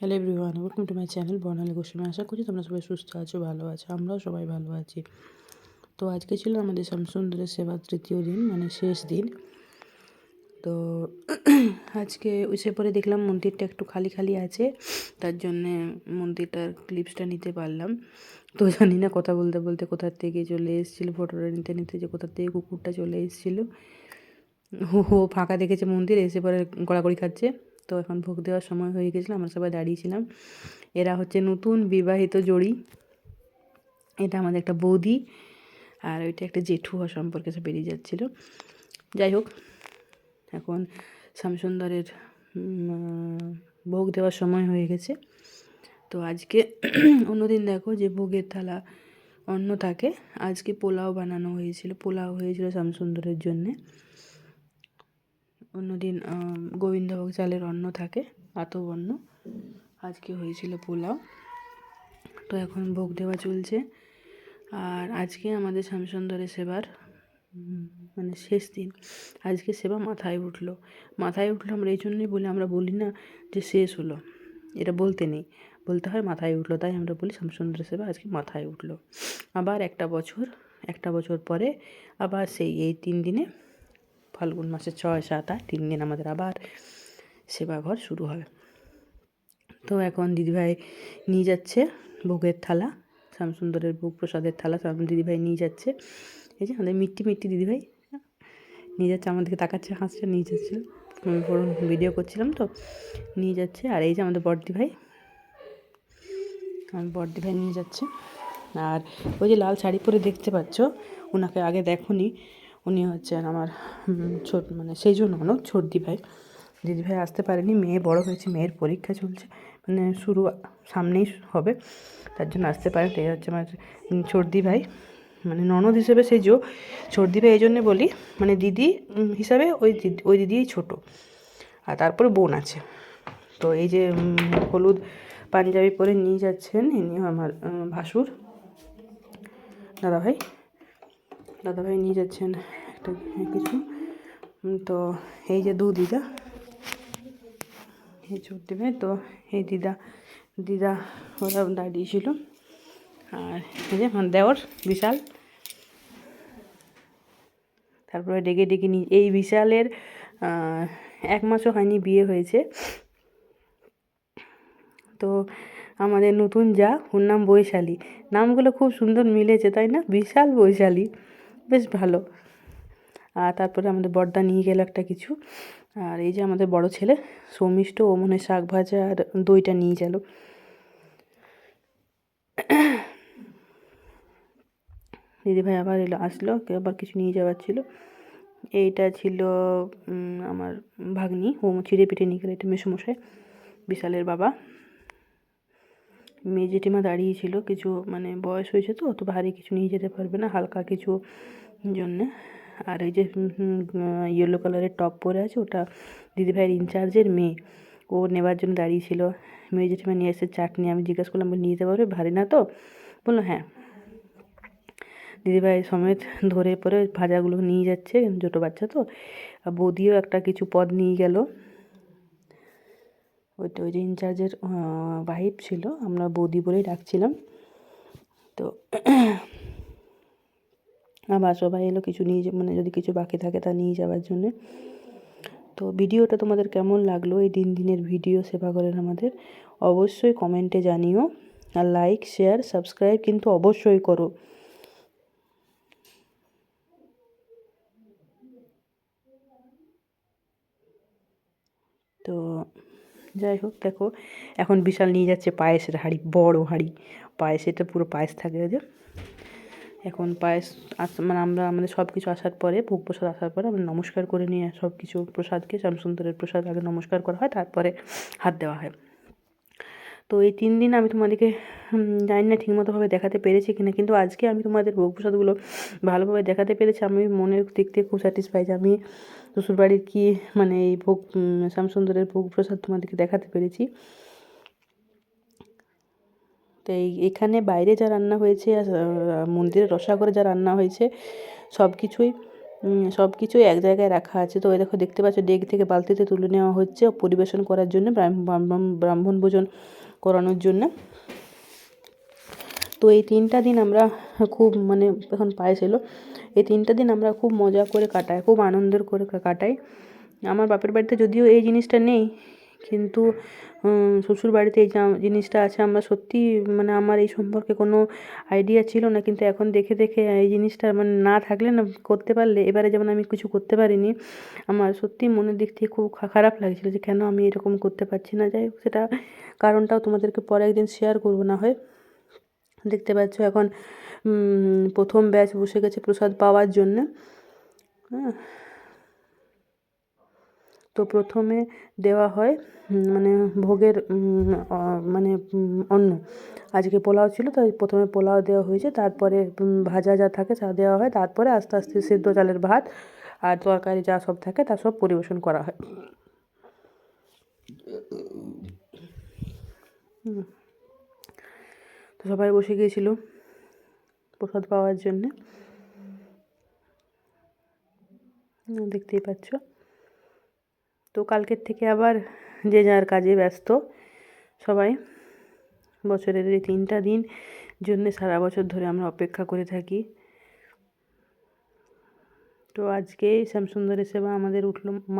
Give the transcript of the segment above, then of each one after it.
Hello everyone, welcome to my channel Barnali Goswami. আশা করছি তোমরা সবাই সুস্থ আছো, ভালো আছো। আমরাও সবাই ভালো আছি। তো আজকে ছিল আমাদের শ্যামসুন্দরের সেবার তৃতীয় দিন, মানে শেষ দিন। তো আজকে এসে পরে দেখলাম মন্দিরটা একটু খালি খালি আছে, তার জন্যে মন্দিরটার ক্লিপসটা নিতে পারলাম। তো জানি না কথা বলতে বলতে কোথার থেকে চলে এসেছিলো, ফটোটা নিতে নিতে যে কোথার থেকে কুকুরটা চলে এসেছিলো। ও ফাঁকা দেখেছে মন্দির, এসে পরে গড়াগড়ি খাচ্ছে। তো এখন ভোগ দেওয়ার সময় হয়ে গেছিলো, আমরা সবাই দাঁড়িয়েছিলাম। এরা হচ্ছে নতুন বিবাহিত জোড়ি। এটা আমাদের একটা বৌদি, আর ওইটা একটা জেঠু হওয়া সম্পর্কে সে বেরিয়ে যাচ্ছিলো। যাই হোক, এখন শ্যামসুন্দরের ভোগ দেওয়ার সময় হয়ে গেছে। তো আজকে অন্যদিন দেখো যে ভোগের থালা অন্ন থাকে, আজকে পোলাও বানানো হয়েছিল। পোলাও হয়েছিল শ্যামসুন্দরের জন্যে। অন্যদিন গোবিন্দভোগ চালের অন্ন থাকে, আতপ অন্ন। আজকে হয়েছিল পোলাও। তো এখন ভোগ দেওয়া চলছে। আর আজকে আমাদের শ্যামসুন্দরের সেবার মানে শেষ দিন। আজকে সেবা মাথায় উঠলো। আমরা এই জন্যই বলি, আমরা বলি না যে শেষ হলো, এটা বলতে নেই, বলতে হয় মাথায় উঠলো। তাই আমরা বলি শ্যামসুন্দরের সেবা আজকে মাথায় উঠলো। আবার একটা বছর পরে আবার সেই এই 3 দিনে, ফাল্গুন মাসে 6, 7, 8 3 দিন আমাদের আবার সেবাঘর শুরু হবে। তো এখন দিদিভাই নিয়ে যাচ্ছে ভোগের থালা, শ্যামসুন্দরের ভোগ প্রসাদের থালা দিদিভাই নিয়ে যাচ্ছে। এই যে আমাদের মিট্টি দিদিভাই নিয়ে যাচ্ছে, আমাদেরকে তাকাচ্ছে, হাসছে, নিয়ে যাচ্ছে। আমি পুরো ভিডিও করছিলাম তো, নিয়ে যাচ্ছে। আর এই যে আমাদের বড়দিভাই নিয়ে যাচ্ছে। আর ওই যে লাল শাড়ি পরে দেখতে পাচ্ছ, ওনাকে আগে দেখোনি, উনি হচ্ছেন আমার মানে সেই জন্য ছোট দিদিভাই আসতে পারেনি। মেয়ে বড় হয়েছে, মেয়ের পরীক্ষা চলছে, মানে শুরু সামনেই হবে, তার জন্য আসতে পারে। এই হচ্ছে আমার ছোটদি ভাই, মানে ননদ হিসেবে সেই ছোটদি ভাই। এই জন্যে বলি, মানে দিদি হিসাবে ওই দিদিই ছোট, আর তারপরে বোন আছে। তো এই যে হলুদ পাঞ্জাবি পরে নিয়ে যাচ্ছেন, ইনি আমার ভাসুর দাদাভাই নিয়ে যাচ্ছেন একটা কিছু। তো এই যে দিদা, এই ছোট দিভাই, তো এই দিদা ওরা দাঁড়িয়েছিল। আর এই যে আমার দেওর বিশাল, তারপরে ডেকে নিয়ে এই বিশালের 1 মাসও হয়নি বিয়ে হয়েছে। তো আমাদের নতুন ওর নাম বৈশালী। নামগুলো খুব সুন্দর মিলেছে, তাই না? বিশাল, বৈশালী, বেশ ভালো। আর তারপরে আমাদের বড়দা নিয়ে গেল একটা কিছু। আর এই যে আমাদের বড় ছেলে সৌমিষ্ট, ও মনে হয় শাক ভাজা আর দইটা নিয়ে গেল। দিদিভাই আবার আসলো, আবার কিছু নিয়ে যাওয়ার ছিল। এইটা ছিল আমার ভাগ্নি, ও চিড়ে পিঠে নিয়ে গেল। এটা মেসোমশাই, বিশালের বাবা। মেয়ে জেঠিমা দাঁড়িয়েছিল, কিছু মানে বয়স হয়েছে তো, অত ভারী কিছু নিয়ে যেতে পারবে না, হালকা কিছু জন্যে। আর এই যে ইয়েলো কালারের টপ পরে আছে, ওটা দিদিভাইয়ের ইনচার্জের মেয়ে, ও নেবার জন্য দাঁড়িয়েছিল। মেয়ে জেঠিমা নিয়ে এসে চাটনি, আমি জিজ্ঞাসা করলাম নিয়ে যেতে পারবে, ভারী না তো? বললো হ্যাঁ। দিদিভাই সমেত ধরে পরে ভাজাগুলো নিয়ে যাচ্ছে, ছোটো বাচ্চা তো। আর বৌদিও একটা কিছু পদ নিয়ে গেল। ওই যে ইনচার্জের ওয়াইফ ছিল, আমরা বৌদি বলেই ডাকছিলাম। তো আবার সবাই এলো কিছু নিয়ে, মানে যদি কিছু বাকি থাকে তা নিয়ে যাওয়ার জন্যে। তো ভিডিওটা তোমাদের কেমন লাগলো, এই দিনের ভিডিও সেবা করেন আমাদের, অবশ্যই কমেন্টে জানিও। আর লাইক, শেয়ার, সাবস্ক্রাইব কিন্তু অবশ্যই করো। তো যাই হোক, দেখো এখন বিশাল নিয়ে যাচ্ছে পায়েসের হাঁড়ি, বড় হাঁড়ি পায়েস, এটা পুরো পায়েস থাকে যে। এখন পায়েস মানে আমরা আমাদের সব কিছু আসার পরে, ভোগ প্রসাদ আসার পরে আমরা নমস্কার করে নিয়ে সব কিছু প্রসাদকে, শ্যামসুন্দরের প্রসাদ আগে নমস্কার করা হয়, তারপরে হাত দেওয়া হয়। তো এই 3 দিন আমি তোমাদেরকে জানি না ঠিকমতোভাবে দেখাতে পেরেছি কিনা, কিন্তু আজকে আমি তোমাদের ভোগ প্রসাদগুলো ভালোভাবে দেখাতে পেরেছি। আমি মনের দিক থেকে খুব স্যাটিসফাই যে আমি শ্বশুরবাড়ির কি মানে এই ভোগ শ্যামসুন্দরের ভোগ প্রসাদ তোমাদেরকে দেখাতে পেরেছি। তো এখানে বাইরে যা রান্না হয়েছে আর মন্দিরের রসাঘরে যা রান্না হয়েছে, সব কিছুই সব কিছুই এক জায়গায় রাখা আছে। তো ওই দেখো দেখতে পাচ্ছ ডেক থেকে বালতিতে তুলে নেওয়া হচ্ছে পরিবেশন করার জন্য, ব্রাহ্মণ ভোজন করানোর জন্য। তো এই 3টা দিন আমরা খুব মানে এখন পায়েস এলো, এই 3টা দিন আমরা খুব মজা করে কাটাই, খুব আনন্দের করে কাটাই। আমার বাপের বাড়িতে যদিও এই জিনিসটা নেই, কিন্তু শ্বশুর বাড়িতে এই জিনিসটা আছে। আমরা সত্যি মানে আমার এই সম্পর্কে কোনো আইডিয়া ছিল না, কিন্তু এখন দেখে দেখে এই জিনিসটা মানে না থাকলে না, করতে পারলে, এবারে যেমন আমি কিছু করতে পারিনি, আমার সত্যি মনের দিক থেকে খুব খারাপ লাগছিলো যে কেন আমি এরকম করতে পারছি না। যাই হোক, সেটা কারণটাও তোমাদেরকে পরে একদিন শেয়ার করবো না হয়। দেখতে পাচ্ছ এখন প্রথম ব্যাচ বসে গেছে প্রসাদ পাওয়ার জন্য। হ্যাঁ, তো প্রথমে দেওয়া হয় মানে ভোগের মানে অন্ন। আজকে পোলাও ছিল, তাই প্রথমে পোলাও দেওয়া হয়েছে, তারপরে ভাজা যা থাকে তা দেওয়া হয়, তারপরে আস্তে আস্তে সেদ্ধ চালের ভাত আর তরকারি যা সব থাকে তা সব পরিবেশন করা হয়। তো সবাই বসে গিয়েছিল প্রসাদ পাওয়ার জন্যে, দেখতেই পাচ্ছ। তো কালকের থেকে আবার যে যার কাজে ব্যস্ত সবাই। বছরের এই 3টা দিন জন্যে সারা বছর ধরে আমরা অপেক্ষা করে থাকি। তো আজকে শ্যামসুন্দরের সেবা আমাদের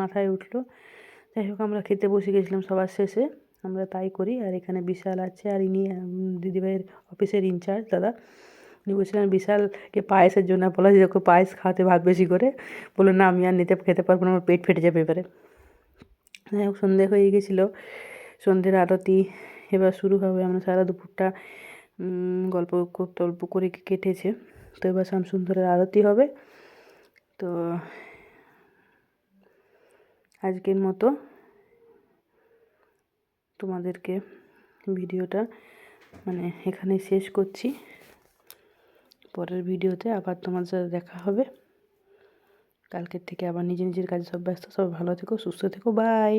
মাথায় উঠলো। যাই হোক, আমরা খেতে বসে গেছিলাম সবার শেষে, আমরা তাই করি। আর এখানে বিশাল আছে, আর ইনি দিদিভাইয়ের অফিসের ইনচার্জ দাদা। উনি বলছিলেন বিশালকে পায়েসের জন্য বলা যে ওকে পায়েস খাওয়াতে ভাগ বেশি করে, বললো না আমি আর খেতে পারবো না, আমার পেট ফেটে যাবে এবারে। যাই হোক, সন্ধে হয়ে গেছিলো, সন্ধ্যের আরতি এবার শুরু হবে। আমরা সারা দুপুরটা গল্প করে কেটেছে। তো এবার শ্যামসুন্দরের আরতি হবে। তো আজকের মতো তোমাদেরকে ভিডিওটা মানে এখানেই শেষ করছি। পরের ভিডিওতে আবার তোমাদের সাথে দেখা হবে। কালকের থেকে আবার নিজের কাজে সব ব্যস্ত। সব ভালো থেকো, সুস্থ থেকো, বাই।